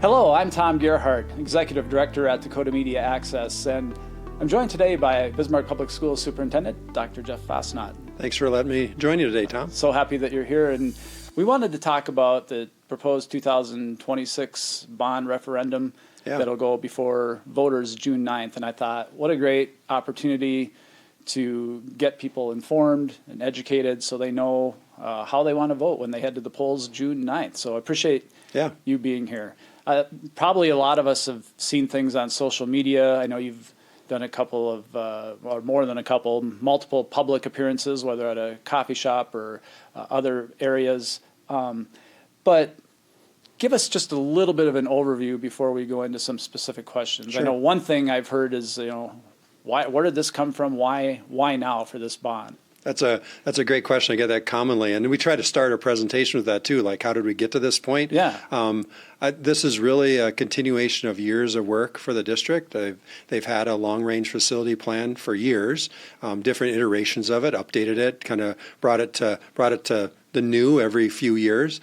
Hello, I'm Tom Gerhardt, Executive Director at Dakota Media Access, and I'm joined today by Bismarck Public Schools Superintendent, Dr. Jeff Fastnacht. Thanks for letting me join you today, Tom. So happy that you're here, and we wanted to talk about the proposed 2026 bond referendum that'll go before voters June 9th, and I thought, what a great opportunity to get people informed and educated so they know how they want to vote when they head to the polls June 9th. So I appreciate you being here. Probably a lot of us have seen things on social media. I know you've done a couple of, or more than a couple, multiple public appearances, whether at a coffee shop or other areas. But give us just a little bit of an overview before we go into some specific questions. Sure. I know one thing I've heard is, where did this come from? Why now for this bond? That's a great question. I get that commonly, and we try to start a presentation with that too. Like, how did we get to this point? Yeah. This is really a continuation of years of work for the district. They've had a long-range facility plan for years, different iterations of it, updated it, kind of brought it to the new every few years.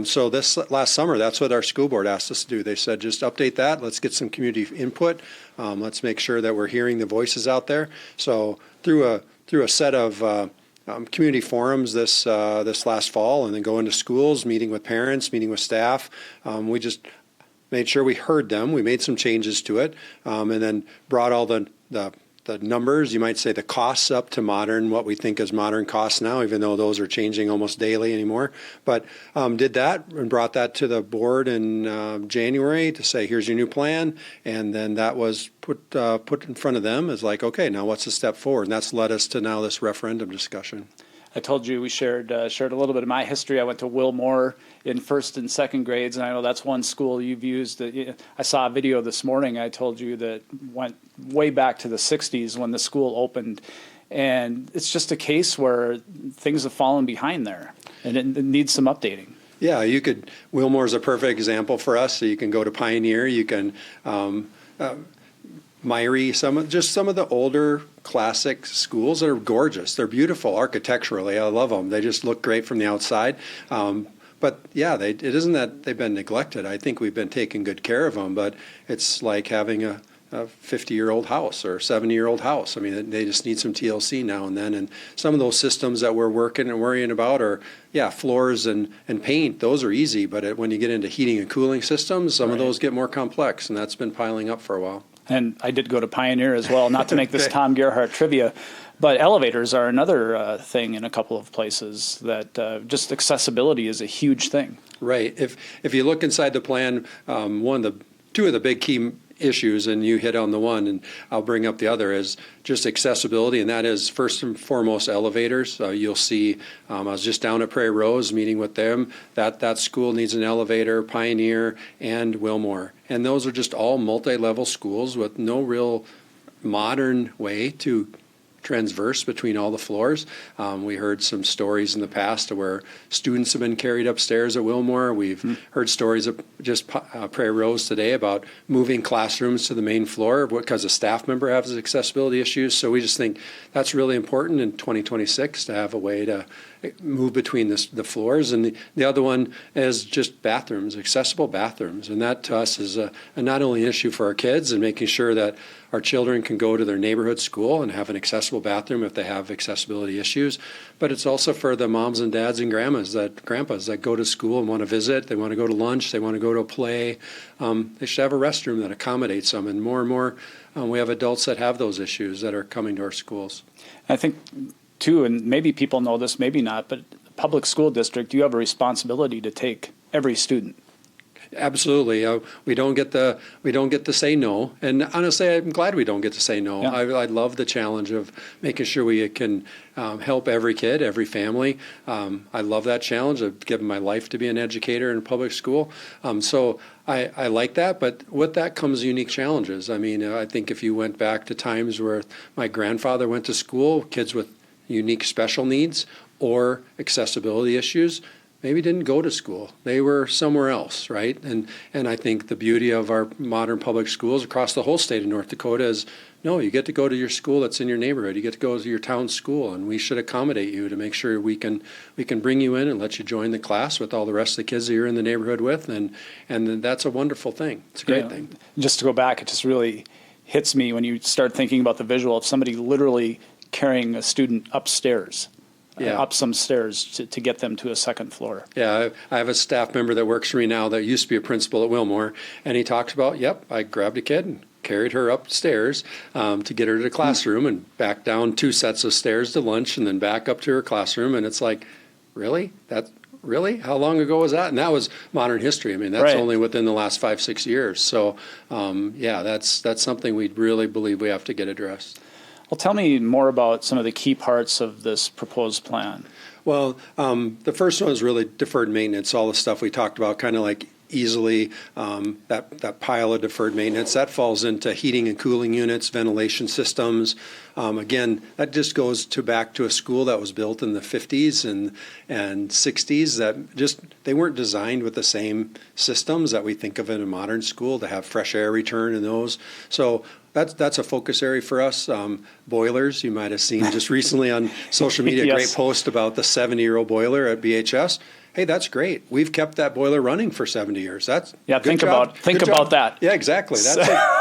So this last summer, that's what our school board asked us to do. They said, just update that. Let's get some community input. Let's make sure that we're hearing the voices out there. So through a set of community forums this last fall, and then go into schools, meeting with parents, meeting with staff. We just made sure we heard them. We made some changes to it, and then brought all the numbers, you might say the costs up to modern, what we think is modern costs now, even though those are changing almost daily anymore. But did that and brought that to the board in January to say, here's your new plan. And then that was put in front of them as like, okay, now what's the step forward? And that's led us to now this referendum discussion. I told you we shared a little bit of my history. I went to Wilmore in first and second grades, and I know that's one school you've used. I saw a video this morning. I told you that went way back to the 60s when the school opened, and it's just a case where things have fallen behind there, and it needs some updating. Yeah, Wilmore is a perfect example for us. So you can go to Pioneer, you can Myrie, some of the older classic schools that are gorgeous. They're beautiful architecturally. I love them. They just look great from the outside. But yeah, it isn't that they've been neglected. I think we've been taking good care of them, but it's like having a 50-year-old house or 70-year-old house. I mean, they just need some TLC now and then. And some of those systems that we're working and worrying about are, floors and paint. Those are easy, but when you get into heating and cooling systems, some of those get more complex, and that's been piling up for a while. And I did go to Pioneer as well, not to make this Tom Gerhardt trivia, but elevators are another thing in a couple of places that just accessibility is a huge thing. Right. If you look inside the plan, two of the big key issues, and you hit on the one, and I'll bring up the other, is just accessibility, and that is first and foremost elevators. You'll see, I was just down at Prairie Rose meeting with them. That school needs an elevator, Pioneer, and Wilmore. And those are just all multi-level schools with no real modern way to transverse between all the floors. We heard some stories in the past where students have been carried upstairs at Wilmore. We've heard stories of just Prairie Rose today about moving classrooms to the main floor because a staff member has accessibility issues. So we just think that's really important in 2026 to have a way to move between the floors. And the other one is just bathrooms, accessible bathrooms. And that to us is not only an issue for our kids and making sure that our children can go to their neighborhood school and have an accessible bathroom if they have accessibility issues, but it's also for the moms and dads and grandpas that go to school and want to visit, they want to go to lunch, they want to go to a play. They should have a restroom that accommodates them. And more, we have adults that have those issues that are coming to our schools. I think, too, and maybe people know this, maybe not, but public school district, you have a responsibility to take every student. Absolutely. We don't get to say no, and honestly, I'm glad we don't get to say no. Yeah. I love the challenge of making sure we can help every kid, every family. I love that challenge of giving my life to be an educator in a public school. So I like that, but with that comes unique challenges. I mean, I think if you went back to times where my grandfather went to school, kids with unique special needs or accessibility issues, maybe didn't go to school. They were somewhere else, right? And I think the beauty of our modern public schools across the whole state of North Dakota is, no, you get to go to your school that's in your neighborhood. You get to go to your town school, and we should accommodate you to make sure we can bring you in and let you join the class with all the rest of the kids that you're in the neighborhood with, and that's a wonderful thing. It's a great thing. Just to go back, it just really hits me when you start thinking about the visual of somebody literally carrying a student upstairs. Up some stairs to get them to a second floor. Yeah, I have a staff member that works for me now that used to be a principal at Wilmore, and he talks about, I grabbed a kid and carried her upstairs to get her to the classroom and back down 2 sets of stairs to lunch and then back up to her classroom. And it's like, really? Really? How long ago was that? And that was modern history. I mean, that's only within the last 5-6 years. So, that's something we really believe we have to get addressed. Well, tell me more about some of the key parts of this proposed plan. Well, the first one is really deferred maintenance, all the stuff we talked about, kind of like easily, that pile of deferred maintenance. That falls into heating and cooling units, ventilation systems. Again, that just goes back to a school that was built in the 50s and 60s that they weren't designed with the same systems that we think of in a modern school to have fresh air return in those. So that's a focus area for us. Boilers, you might have seen just recently on social media, a great post about the 70-year-old boiler at BHS. Hey, that's great. We've kept that boiler running for 70 years. That's think about that. Yeah, exactly.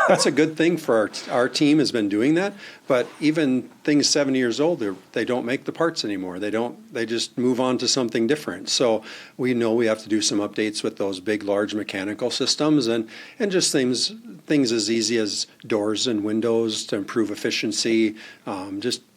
That's a good thing for our team has been doing that. But even things 70 years old, they don't make the parts anymore. They just move on to something different. So we know we have to do some updates with those big, large mechanical systems and just things as easy as doors and windows to improve efficiency.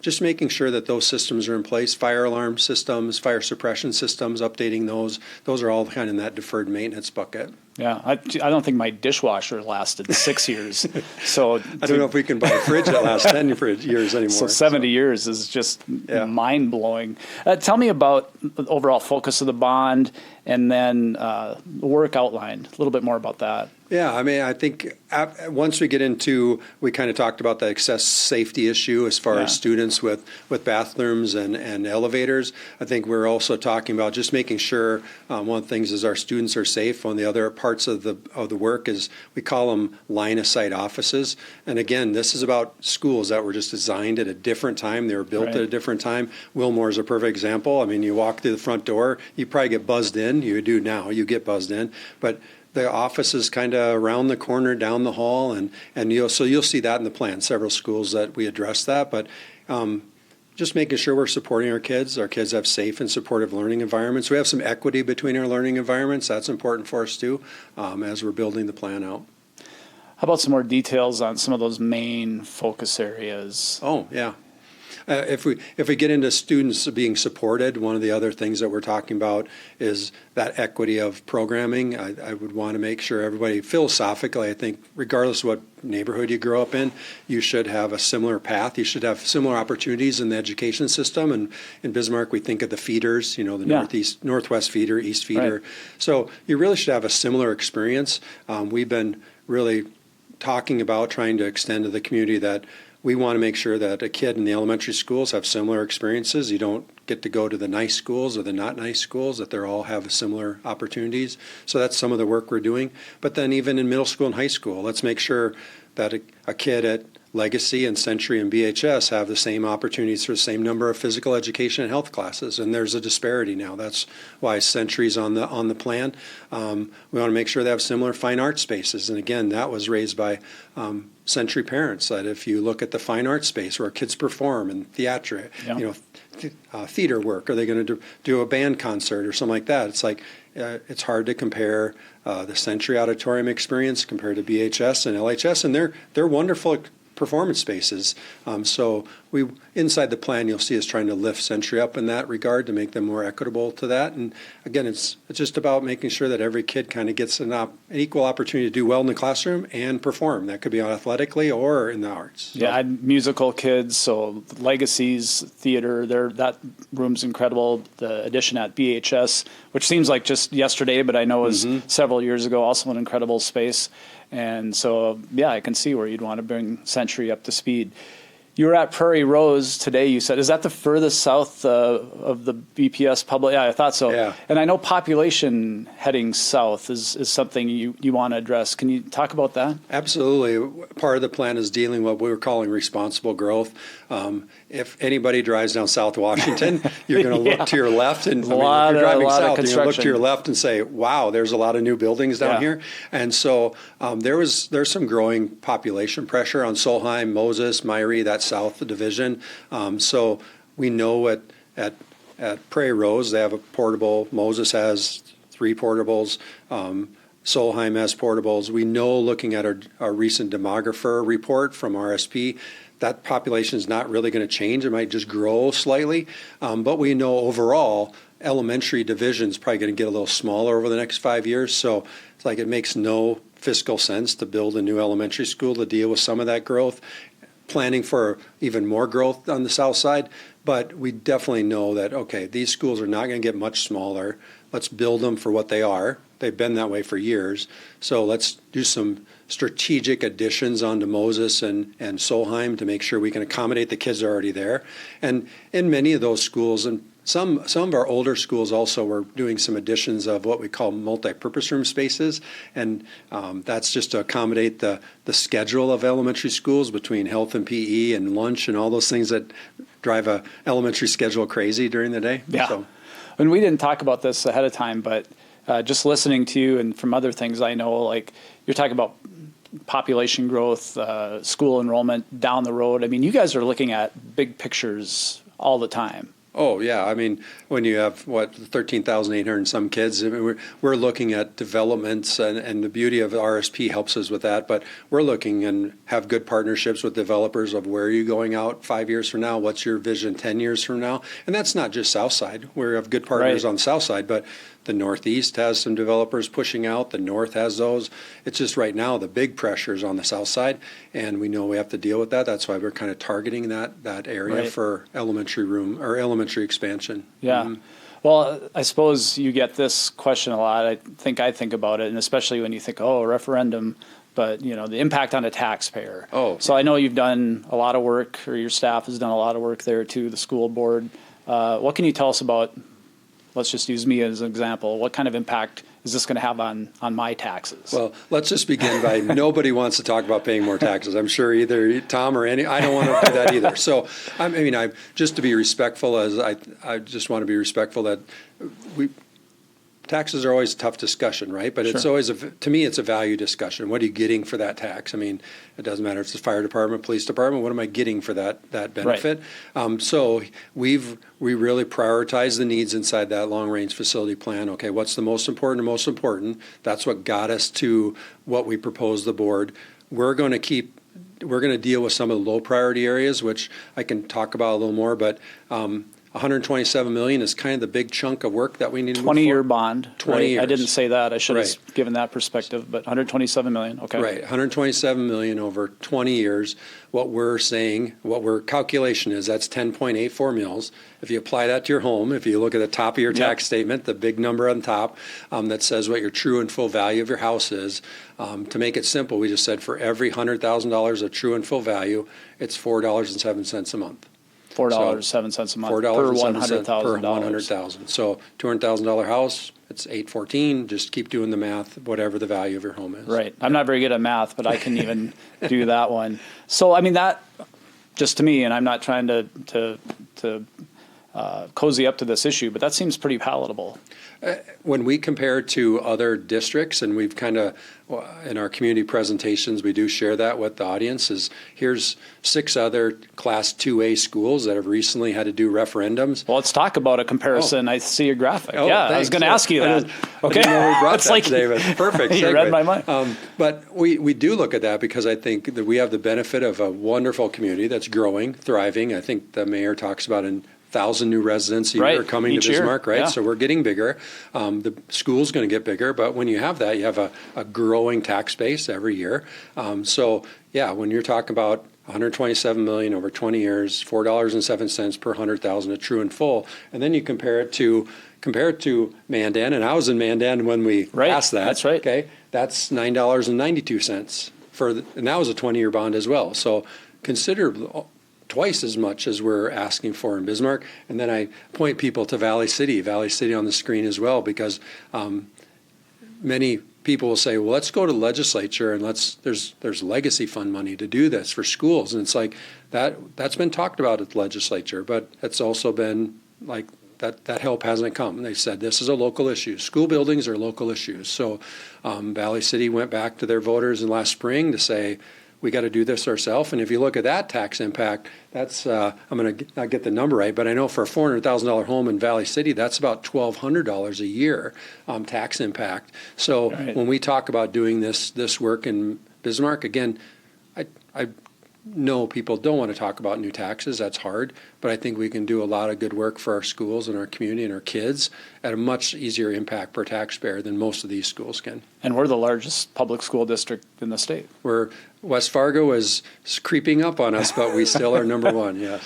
Just making sure that those systems are in place. Fire alarm systems, fire suppression systems, updating those. Those are all kind of in that deferred maintenance bucket. Yeah, I don't think my dishwasher lasted 6 years. So I don't know if we can buy a fridge that lasts 10 years anymore. So 70 years is just mind-blowing. Tell me about the overall focus of the bond and then the work outlined. A little bit more about that. Yeah, I mean, I think once we get into, we kind of talked about the excess safety issue as far as students with bathrooms and elevators. I think we're also talking about just making sure one of the things is our students are safe. One of the other parts of the work is we call them line of sight offices. And again, this is about schools that were just designed at a different time. They were built at a different time. Wilmore is a perfect example. I mean, you walk through the front door, you probably get buzzed in. You do now, you get buzzed in. But the office is kind of around the corner, down the hall, and you'll see that in the plan. Several schools that we address that, but just making sure we're supporting our kids. Our kids have safe and supportive learning environments. We have some equity between our learning environments. That's important for us too, as we're building the plan out. How about some more details on some of those main focus areas? Oh, yeah. If we get into students being supported, one of the other things that we're talking about is that equity of programming. I would want to make sure everybody, philosophically, I think, regardless of what neighborhood you grow up in, you should have a similar path. You should have similar opportunities in the education system. And in Bismarck, we think of the feeders, the northwest feeder, east feeder. Right. So you really should have a similar experience. We've been really talking about trying to extend to the community that we want to make sure that a kid in the elementary schools have similar experiences. You don't get to go to the nice schools or the not nice schools, that they all have similar opportunities. So that's some of the work we're doing. But then even in middle school and high school, let's make sure that a kid at Legacy and Century and BHS have the same opportunities for the same number of physical education and health classes, and there's a disparity now. That's why Century's on the plan. We want to make sure they have similar fine arts spaces, and again, that was raised by Century parents, that if you look at the fine arts space where kids perform and theater, theater work, are they going to do a band concert or something like that? It's like it's hard to compare the Century auditorium experience compared to BHS and LHS, and they're wonderful performance spaces. So we inside the plan, you'll see us trying to lift Century up in that regard to make them more equitable to that. And again, it's just about making sure that every kid kind of gets an equal opportunity to do well in the classroom and perform. That could be athletically or in the arts. So. Yeah, I had musical kids, so Legacy's theater, that room's incredible. The addition at BHS, which seems like just yesterday, but I know was several years ago, also an incredible space. And so, I can see where you'd want to bring Century up to speed. You were at Prairie Rose today, you said. Is that the furthest south of the BPS public? Yeah, I thought so. Yeah. And I know population heading south is something you want to address. Can you talk about that? Absolutely. Part of the plan is dealing with what we're calling responsible growth. If anybody drives down South Washington, you're going to look to your left, and if you're driving south, you're going to look to your left and say, wow, there's a lot of new buildings down here. And so there's some growing population pressure on Solheim, Moses, Myrie, that south division. So we know at Prairie Rose, they have a portable. Moses has 3 portables. Solheim has portables. We know, looking at our recent demographer report from RSP, that population is not really going to change. It might just grow slightly. But we know overall, elementary division is probably going to get a little smaller over the next 5 years. So it's like it makes no fiscal sense to build a new elementary school to deal with some of that growth. Planning for even more growth on the south side. But we definitely know that, okay, these schools are not going to get much smaller. Let's build them for what they are. They've been that way for years. So let's do some strategic additions onto Moses and Solheim to make sure we can accommodate the kids that are already there. And in many of those schools, and some of our older schools also, were doing some additions of what we call multi-purpose room spaces. And that's just to accommodate the schedule of elementary schools between health and PE and lunch and all those things that drive a elementary schedule crazy during the day. Yeah. So. And we didn't talk about this ahead of time, but just listening to you and from other things I know, like you're talking about population growth, school enrollment down the road. I mean, you guys are looking at big pictures all the time. Oh, yeah. I mean, when you have, 13,800 and some kids, I mean, we're looking at developments, and the beauty of RSP helps us with that. But we're looking and have good partnerships with developers of where are you going out 5 years from now? What's your vision 10 years from now? And that's not just South Side. We have good partners on the South Side, but the Northeast has some developers pushing out. The North has those. It's just right now the big pressure is on the South Side, and we know we have to deal with that. That's why we're kind of targeting that area for elementary expansion. Yeah. Mm-hmm. Well, I suppose you get this question a lot. I think about it, and especially when you think, referendum, but the impact on a taxpayer. So I know you've done a lot of work, or your staff has done a lot of work there too, the school board. What can you tell us about, let's just use me as an example, what kind of impact is this going to have on my taxes? Well, let's just begin by nobody wants to talk about paying more taxes. I'm sure either Tom or I don't want to do that either. So, I just to be respectful, I just want to be respectful that taxes are always a tough discussion, right? But it's always, to me, it's a value discussion. What are you getting for that tax? I mean, it doesn't matter if it's the fire department, police department, what am I getting for that benefit? Right. So we really prioritize the needs inside that long-range facility plan. Okay, what's the most important? That's what got us to what we proposed the board. We're going to deal with some of the low priority areas, which I can talk about a little more, but 127 million is kind of the big chunk of work that we need to move 20-year bond. 20 years. I didn't say that. I should have given that perspective, but 127 million. Okay. Right. 127 million over 20 years. What we're saying, calculation is, that's 10.84 mils. If you apply that to your home, if you look at the top of your tax statement, the big number on top that says what your true and full value of your house is, to make it simple, we just said for every $100,000 of true and full value, it's $4.07 a month. $4.07 a month per $100,000. Per $100,000. So $200,000 house, it's $814. Just keep doing the math, whatever the value of your home is. Right. I'm not very good at math, but I can even do that one. So I mean, that just to me, and I'm not trying to cozy up to this issue, but that seems pretty palatable. When we compare to other districts, and we've kind of, in our community presentations, we do share that with the audience, is here's 6 other Class 2A schools that have recently had to do referendums. Well, let's talk about a comparison. I see your graphic. Thanks. I was going to ask you that. Okay. I didn't know we brought that today, but perfect. You read my mind. But we do look at that because I think that we have the benefit of a wonderful community that's growing, thriving. I think the mayor talks about 1,000 new residents a year coming to Bismarck, right? Yeah. So we're getting bigger. The school's going to get bigger, but when you have that, you have a growing tax base every year. When you're talking about 127 million over 20 years, $4.07 per 100,000 of true and full, and then you compare it to Mandan, and I was in Mandan when we passed that. That's right. Okay, that's $9.92 and that was a 20-year bond as well. So consider twice as much as we're asking for in Bismarck. And then I point people to Valley City on the screen as well, because many people will say, well, let's go to the legislature and there's legacy fund money to do this for schools. And it's like that's been talked about at the legislature, but it's also been like that help hasn't come. They said this is a local issue. School buildings are local issues. So Valley City went back to their voters in last spring to say, we got to do this ourselves. And if you look at that tax impact, that's, I'm going to not get the number right, but I know for a $400,000 home in Valley City, that's about $1,200 a year tax impact. So when we talk about doing this work in Bismarck, again, I know people don't want to talk about new taxes. That's hard. But I think we can do a lot of good work for our schools and our community and our kids at a much easier impact per taxpayer than most of these schools can. And we're the largest public school district in the state. West Fargo is creeping up on us, but we still are number one, yes.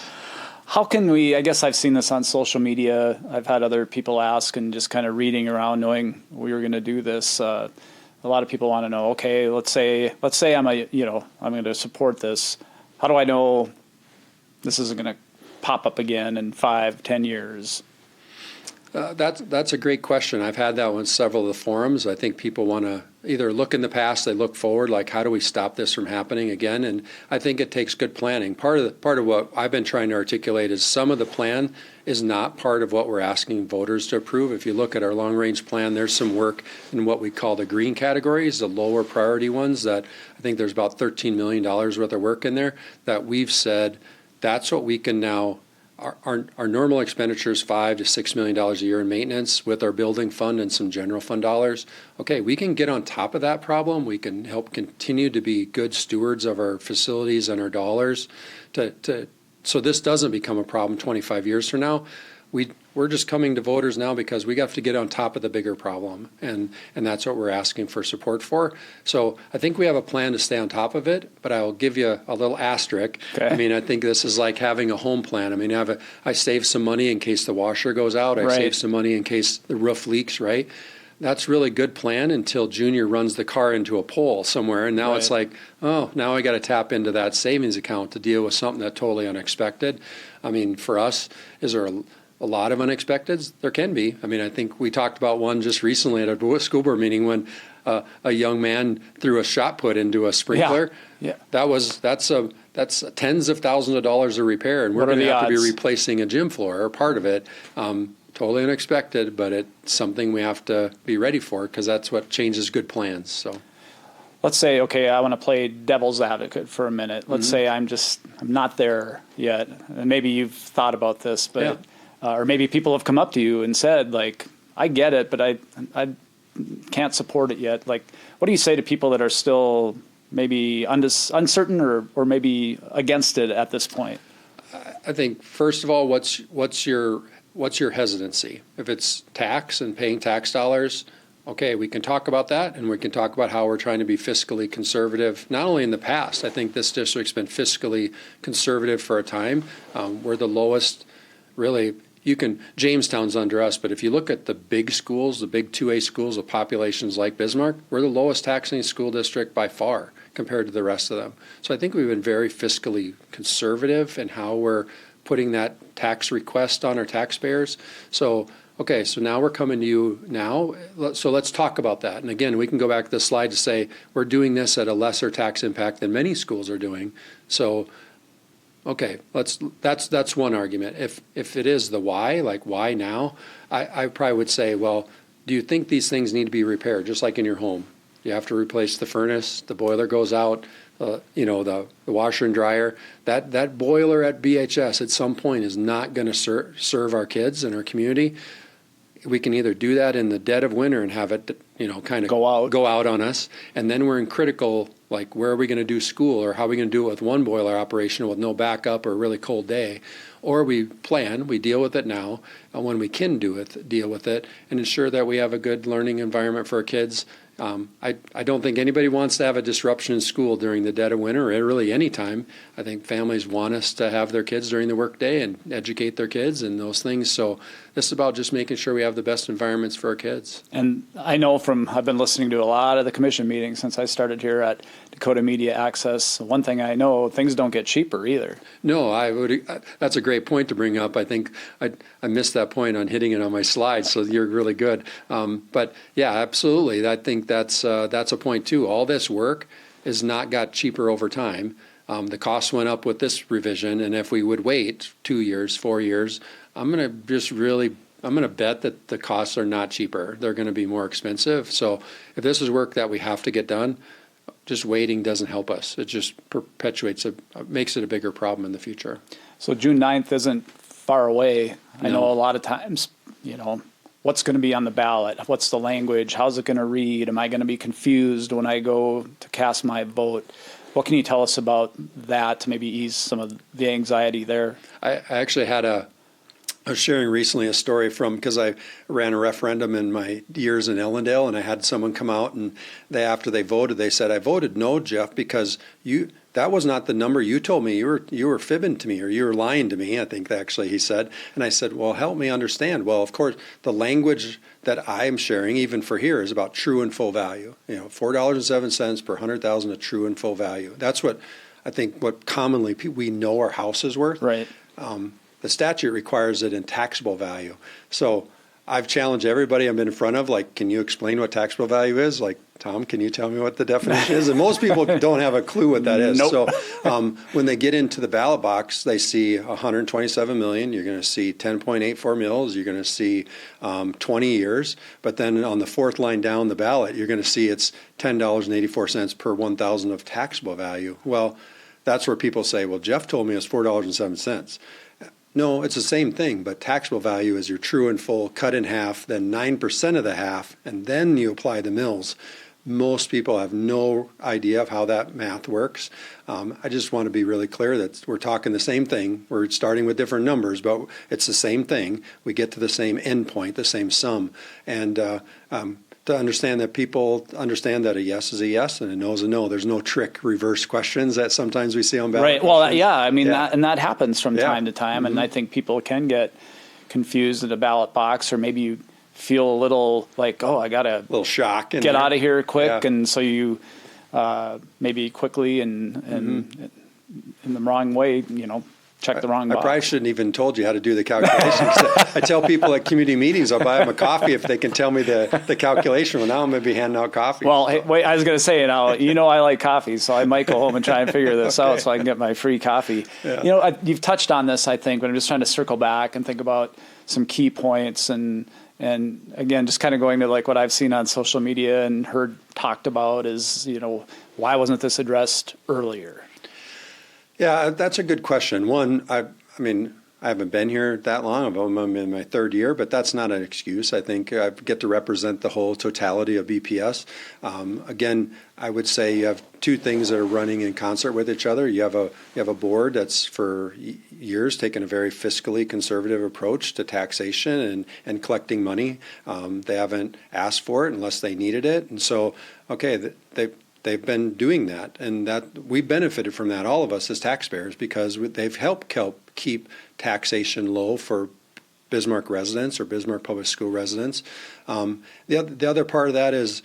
How can we, I guess I've seen this on social media. I've had other people ask, and just kind of reading around knowing we were going to do this. A lot of people want to know, okay, let's say I'm going to support this. How do I know this isn't going to pop up again in 5-10 years? That's a great question. I've had that on several of the forums. I think people want to either look in the past, they look forward, like how do we stop this from happening again? And I think it takes good planning. Part of what I've been trying to articulate is some of the plan is not part of what we're asking voters to approve. If you look at our long-range plan, there's some work in what we call the green categories, the lower priority ones that I think there's about $13 million worth of work in there that we've said that's what we can now. Our normal expenditures $5 to $6 million a year in maintenance with our building fund and some general fund dollars. Okay, we can get on top of that problem. We can help continue to be good stewards of our facilities and our dollars so this doesn't become a problem 25 years from now. We're just coming to voters now because we have to get on top of the bigger problem, and that's what we're asking for support for. So I think we have a plan to stay on top of it, but I'll give you a little asterisk. Okay. I mean, I think this is like having a home plan. I mean, I save some money in case the washer goes out. I save some money in case the roof leaks, right? That's really good plan until Junior runs the car into a pole somewhere, and now it's like, oh, now I got to tap into that savings account to deal with something that's totally unexpected. I mean, for us, is there a lot of unexpecteds? There can be. I mean, I think we talked about one just recently at a school board meeting when a young man threw a shot put into a sprinkler. Yeah. That's tens of thousands of dollars of repair, and we're going to have to be replacing a gym floor or part of it. Totally unexpected, but it's something we have to be ready for because that's what changes good plans. So. Let's say, okay, I want to play devil's advocate for a minute. Let's say I'm not there yet, and maybe you've thought about this, but or maybe people have come up to you and said, like, I get it, but I can't support it yet. Like, what do you say to people that are still maybe uncertain or maybe against it at this point? I think first of all, what's your hesitancy? If it's tax and paying tax dollars, okay, we can talk about that, and we can talk about how we're trying to be fiscally conservative, not only in the past. I think this district's been fiscally conservative for a time. We're the lowest, really. Jamestown's under us, but if you look at the big schools, the big 2A schools with populations like Bismarck, we're the lowest taxing school district by far compared to the rest of them. So I think we've been very fiscally conservative in how we're putting that tax request on our taxpayers. So, okay, so now we're coming to you now. So let's talk about that. And again, we can go back to the slide to say we're doing this at a lesser tax impact than many schools are doing. So, okay, that's one argument. If it is the why, like why now, I probably would say, well, do you think these things need to be repaired, just like in your home? You have to replace the furnace, the boiler goes out, the washer and dryer. That boiler at BHS at some point is not going to serve our kids and our community. We can either do that in the dead of winter and have it, kind of go out on us, and then we're in critical, like where are we going to do school, or how are we going to do it with one boiler operation with no backup or a really cold day, or we deal with it now, and when we can deal with it, and ensure that we have a good learning environment for our kids. I don't think anybody wants to have a disruption in school during the dead of winter or really any time. I think families want us to have their kids during the workday and educate their kids and those things. So This is about just making sure we have the best environments for our kids. And I know I've been listening to a lot of the commission meetings since I started here at Dakota Media Access. One thing I know, things don't get cheaper either. No, that's a great point to bring up. I think I missed that point on hitting it on my slides, so you're really good. But yeah, absolutely. I think that's a point too. All this work has not got cheaper over time. The costs went up with this revision, and if we would wait 2 years, 4 years, I'm going to bet that the costs are not cheaper. They're going to be more expensive. So if this is work that we have to get done, just waiting doesn't help us. It just makes it a bigger problem in the future. So June 9th isn't far away. No. I know a lot of times, what's going to be on the ballot? What's the language? How's it going to read? Am I going to be confused when I go to cast my vote? What can you tell us about that to maybe ease some of the anxiety there? I actually I was sharing recently a story because I ran a referendum in my years in Ellendale, and I had someone come out, and after they voted, they said, "I voted no, Jeff, because that was not the number you told me. You were fibbing to me, or you were lying to me," I think actually he said. And I said, "Well, help me understand." Well, of course, the language that I'm sharing, even for here, is about true and full value. $4.07 per 100,000 a true and full value. That's what commonly we know our house is worth. Right. The statute requires it in taxable value. So I've challenged everybody I've been in front of, can you explain what taxable value is? Tom, can you tell me what the definition is? And most people don't have a clue what that is. Nope. So when they get into the ballot box, they see 127 million. You're going to see 10.84 mils. You're going to see 20 years. But then on the fourth line down the ballot, you're going to see it's $10.84 per 1,000 of taxable value. Well, that's where people say, well, Jeff told me it's $4.07. No, it's the same thing, but taxable value is your true and full cut in half, then 9% of the half, and then you apply the mills. Most people have no idea of how that math works. I just want to be really clear that we're talking the same thing. We're starting with different numbers, but it's the same thing. We get to the same end point, the same sum. And to understand that people understand that a yes is a yes and a no is a no. There's no trick reverse questions that sometimes we see on ballot. Right. Well, yeah. I mean, that happens from time to time, Mm-hmm. and I think people can get confused at a ballot box, or maybe you feel a little like, oh, I got to little shock get out of here quick, Yeah. and so you maybe quickly and in the wrong way, check the wrong I box. probably shouldn't even told you how to do the calculation. I tell people at community meetings, I'll buy them a coffee if they can tell me the calculation. Well, now I'm going to be handing out coffee. Well, hey, wait, I was going to say, I like coffee, so I might go home and try and figure this out so I can get my free coffee. Yeah. You've touched on this, I think, but I'm just trying to circle back and think about some key points and again, just kind of going to what I've seen on social media and heard talked about is, why wasn't this addressed earlier? Yeah, that's a good question. One, I mean, I haven't been here that long. I'm in my third year, but that's not an excuse. I think I get to represent the whole totality of BPS. Again, I would say you have two things that are running in concert with each other. You have a board that's for years taken a very fiscally conservative approach to taxation and collecting money. They haven't asked for it unless they needed it, and so they've been doing that, and that we benefited from that, all of us as taxpayers, because they've helped keep taxation low for Bismarck residents or Bismarck Public School residents. The other part of that is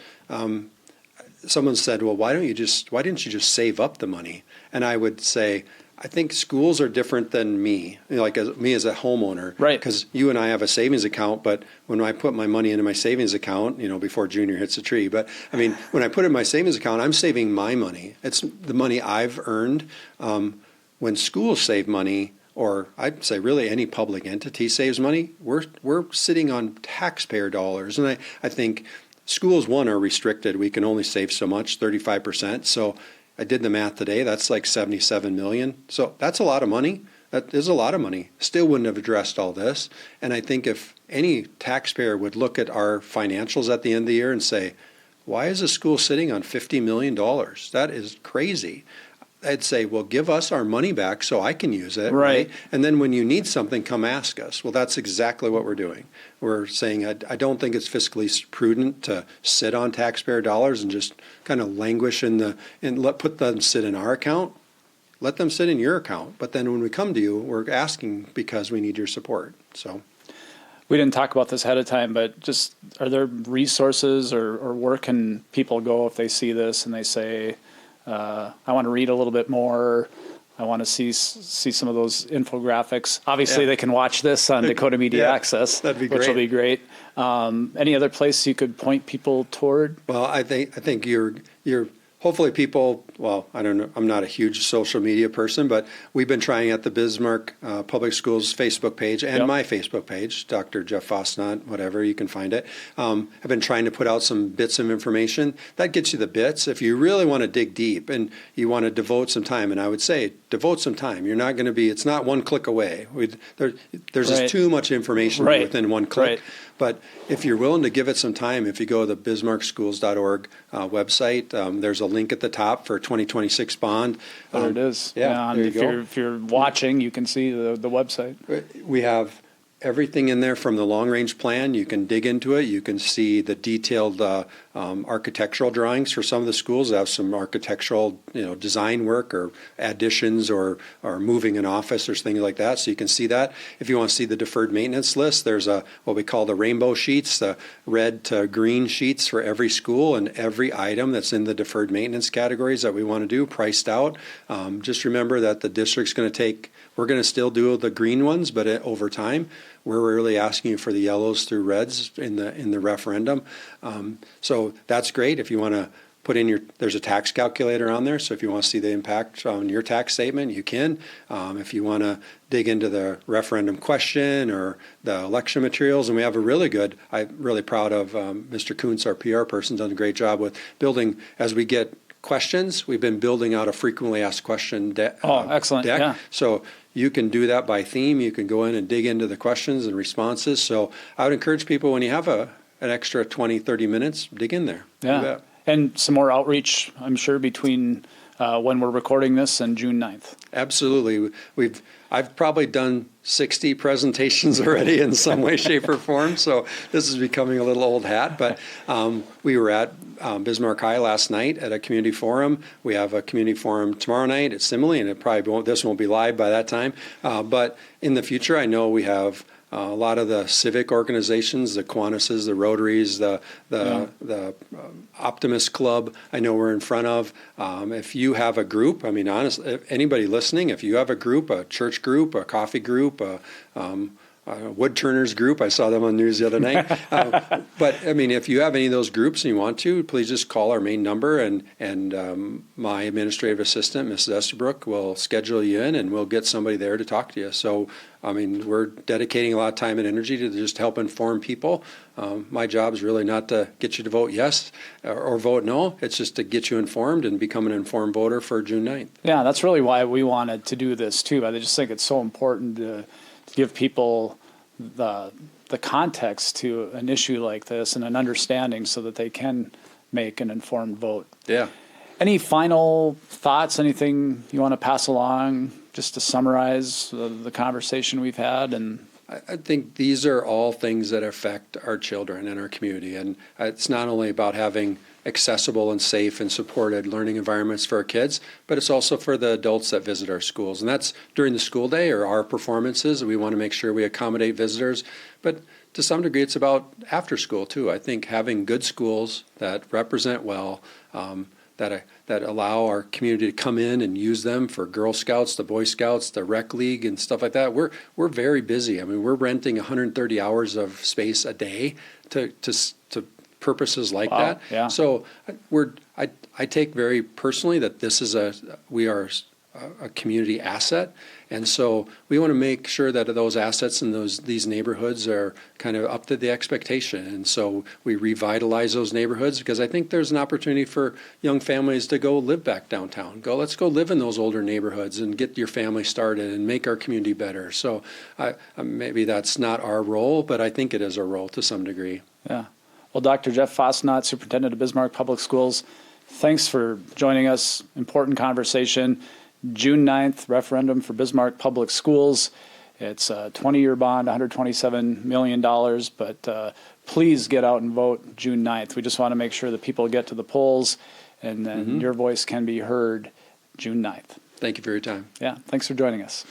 someone said, well, why didn't you just save up the money? And I would say, I think schools are different than me, me as a homeowner. Right. Because you and I have a savings account, but when I put my money into my savings account, before Junior hits the tree, but I mean, when I put it in my savings account, I'm saving my money. It's the money I've earned. When schools save money, or I'd say really any public entity saves money, we're sitting on taxpayer dollars. And I think schools, are restricted. We can only save so much, 35%. So I did the math today. That's like 77 million. So that's a lot of money. That is a lot of money. Still wouldn't have addressed all this. And I think if any taxpayer would look at our financials at the end of the year and say, why is the school sitting on $50 million? That is crazy. I'd say, well, give us our money back so I can use it. Right. And then when you need something, come ask us. Well, that's exactly what we're doing. We're saying, I don't think it's fiscally prudent to sit on taxpayer dollars and just kind of languish put them sit in our account. Let them sit in your account. But then when we come to you, we're asking because we need your support. So. We didn't talk about this ahead of time, but just are there resources or where can people go if they see this and they say, I want to read a little bit more, I want to see some of those infographics. Obviously, they can watch this on Dakota Media Access, that'd be great. which will be great. Any other place you could point people toward? Well, I think you're hopefully people, well, I don't know, I'm not a huge social media person, but we've been trying at the Bismarck Public Schools Facebook page and my Facebook page, Dr. Jeff Fastnacht, whatever, you can find it. I've been trying to put out some bits of information. That gets you the bits. If you really want to dig deep and you want to devote some time, and I would say devote some time. You're not going to be, it's not one click away. There's just too much information within one click. But if you're willing to give it some time, if you go to the bismarckschools.org website, there's a link at the top for 2026 bond. There it is. Yeah, and if you're watching, you can see the website. We have everything in there from the long-range plan. You can dig into it. You can see the detailed architectural drawings for some of the schools that have some architectural, design work or additions or moving an office or things like that. So you can see that. If you want to see the deferred maintenance list, there's what we call the rainbow sheets, the red to green sheets for every school and every item that's in the deferred maintenance categories that we want to do, priced out. Just remember that the district's going to take, we're going to still do the green ones, but over time, we're really asking you for the yellows through reds in the referendum. So that's great. If you want to put in there's a tax calculator on there. So if you want to see the impact on your tax statement, you can. If you want to dig into the referendum question or the election materials, and we have a really good, I'm really proud of Mr. Kuntz, our PR person, done a great job with building, as we get questions, we've been building out a frequently asked question excellent. deck. Yeah. So you can do that by theme. You can go in and dig into the questions and responses. So I would encourage people, when you have an extra 20, 30 minutes, dig in there. Yeah. And some more outreach, I'm sure, between when we're recording this and June 9th. Absolutely. I've probably done 60 presentations already in some way, shape, or form, so this is becoming a little old hat. But we were at Bismarck High last night at a community forum. We have a community forum tomorrow night at Simile, and this won't be live by that time. But in the future, I know we have a lot of the civic organizations, the Kiwanuses, the Rotaries, the Optimist Club, I know we're in front of. If you have a group, I mean, honestly, if anybody listening, if you have a group, a church group, a coffee group, a Woodturners group, I saw them on news the other night. But I mean, if you have any of those groups and you want to, please just call our main number, and my administrative assistant, Mrs. Estabrook, will schedule you in, and we'll get somebody there to talk to you. So, I mean, we're dedicating a lot of time and energy to just help inform people. My job is really not to get you to vote yes or vote no. It's just to get you informed and become an informed voter for June 9th. Yeah, that's really why we wanted to do this too. I just think it's so important to give people the context to an issue like this and an understanding so that they can make an informed vote. Yeah. Any final thoughts, anything you want to pass along just to summarize the conversation we've had? And I think these are all things that affect our children and our community. And it's not only about having accessible and safe and supported learning environments for our kids, but it's also for the adults that visit our schools. And that's during the school day or our performances. We want to make sure we accommodate visitors. But to some degree, it's about after school, too. I think having good schools that represent well, that allow our community to come in and use them for Girl Scouts, the Boy Scouts, the Rec League, and stuff like that. We're very busy. I mean, we're renting 130 hours of space a day to purposes like that. Yeah. So I take very personally that we are a community asset, and so we want to make sure that those assets in these neighborhoods are kind of up to the expectation. And so we revitalize those neighborhoods, because I think there's an opportunity for young families to go live back downtown. Let's go live in those older neighborhoods and get your family started and make our community better. So maybe that's not our role, but I think it is our role to some degree. Yeah. Well, Dr. Jeff Fastnacht, Superintendent of Bismarck Public Schools, thanks for joining us. Important conversation. June 9th, referendum for Bismarck Public Schools. It's a 20-year bond, $127 million, but please get out and vote June 9th. We just want to make sure that people get to the polls, and then your voice can be heard June 9th. Thank you for your time. Yeah, thanks for joining us.